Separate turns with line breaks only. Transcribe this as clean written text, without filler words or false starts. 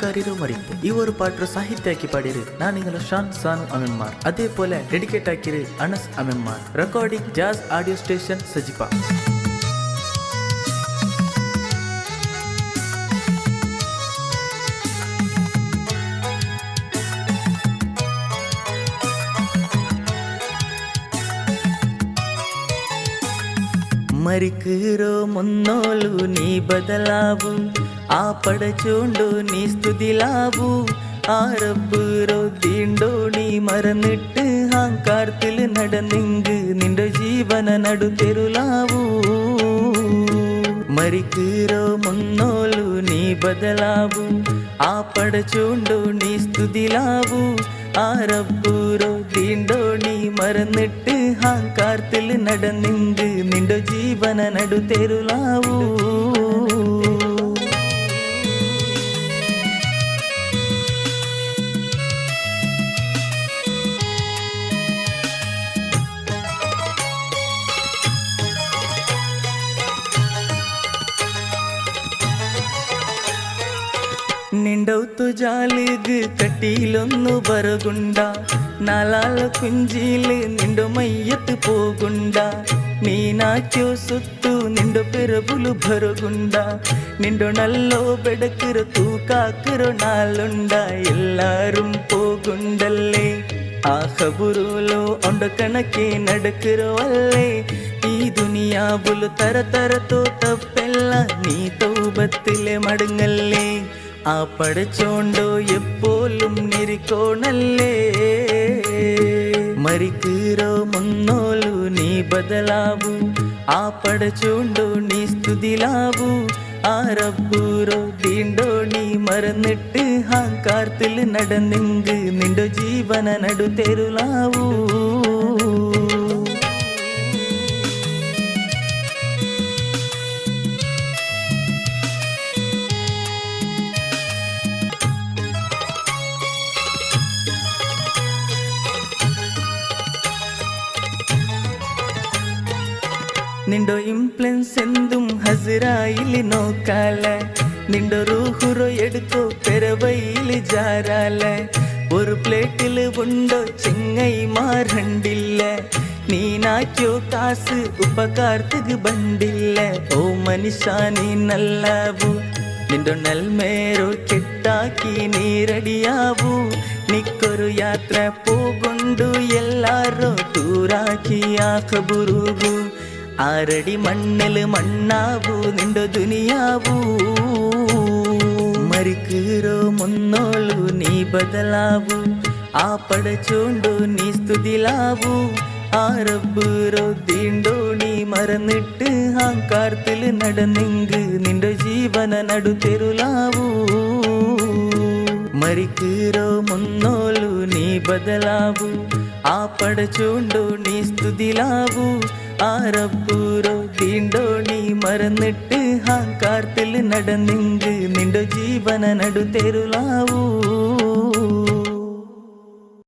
അഹങ്കാരിರೋ മരിപ്പു ഈ ഒരു പാട്ട് സാഹിത്യ ആക്കി പാടിയത് ഞാൻ നിങ്ങളെ ഷാൻ സാനു അമ്മമാർ അതേപോലെ ഡെഡിക്കേറ്റ് ആക്കിയത് അനസ് അമ്മമാർ റെക്കോർഡിംഗ് ജാസ് ഓഡിയോ സ്റ്റേഷൻ സജിപ്പ మరికిరో మున్నోలు నీ బదలావు ఆ పడచోండు నీ സ്തുതിലാവു ആ റബ്ബുരോ തീണ്ടോ നീ മറന്നിട്ട് അഹങ്കാരത്തിൽ നടന്നെങ്ക് നിന്റെ ജീവന നടുതെരുലാവു മരിക്കിരോ മുന്നോലു നീ ബദലാവു ആ പടച്ചോണ്ടു നീ സ്തുതിലാവു ആ റബ്ബുരോ തീണ്ടോ നീ മറന്നിട്ട് അഹങ്കാരത്തിൽ നടന്നെങ്ക് നിന്റെ ജീവന നടുതെരുലാവു నిండవుతు జాలిగు కట్టిలొన్ను బరగుండా నాలాల కుంజీలు నిండు మయ్యత్తు పోగుండా నీ నాక్యో ಸುತ್ತು ನಿಂಡು ಪೆರಬುಲು ಬರಗುಂಡ ನಿಂಡು ನಲ್ಲೋ ಬೆಡಕಿರು ತೂಕಾಕಿರು ನಾಲುಂಡ ಎಲ್ಲಾരും പോകുണ്ടല്ലേ ആ ഖബറുലോ ഒണ്ട കണക്കെ നടക്കിറോ അല്ലേ ഈ ദുനിയാവുലു തരതരത്തോ തപ്പെല്ല നീ തൗബത്തിലെ മടങ്ങല്ലേ ആ പടച്ചോണ്ടോ എപ്പോഴും നിരിക്കോണല്ലേ മരിക്കിറോ മുന്നോലു നീ ബദലാവു ആ പടച്ചോണ്ടോ നീ സ്തുതിലാവു ആ റബ്ബുരോ തീണ്ടോ നീ മറന്നിട്ട് അഹങ്കാരത്തിൽ നടന്നെങ്ക് നിന്റെ ജീവന നടുതെരുലാവു നിണ്ടോ ഇംപ്ലൻസ് എന്തും ഹസിറായില് നോക്കാല നിണ്ടോ റൂഹുറോ എടുത്തോ പെരവയില് ജാരാല ഒരു പ്ലേറ്റില് ഉണ്ടോ ചെങ്ങൈമാർ രണ്ടില്ല നീനാക്കിയോ കാസ് ഉപകാരത്തുക്ക് ബണ്ടില്ല ഓ മനുഷ്യ നീ നല്ലാവു നിന്റെ നൽമേരോ കെട്ടാക്കി നീ റെഡിയാവു നിക്കൊരു യാത്ര പോകുണ്ടു എല്ലാരോ ദൂരാക്കി ആ ഖബറുഗു ആരടി മണ്ണില് മണ്ണാവു നിന്റെ ദുനിയാവു മരിക്കിറോ മുന്നോളു നീ ബദലാവു ആ പടച്ചോണ്ടു നീ സ്തുതിലാവു ആ റബ്ബുരോ തീണ്ടോ നീ മറന്നിട്ട് അഹങ്കാരത്തിൽ നടന്നെങ്ക് നിന്റെ ജീവന നടുതെരുലാവു മരിക്കിറോ മുന്നോളു നീ ബദലാവു ആ പടച്ചോണ്ടു നീ സ്തുതിലാവു ആ റബ്ബുരോ തീണ്ടോ നീ മറന്നിട്ട് അഹങ്കാരത്തിൽ നടന്നെങ്ക് നിന്റെ ജീവന നടുതെരുലാവു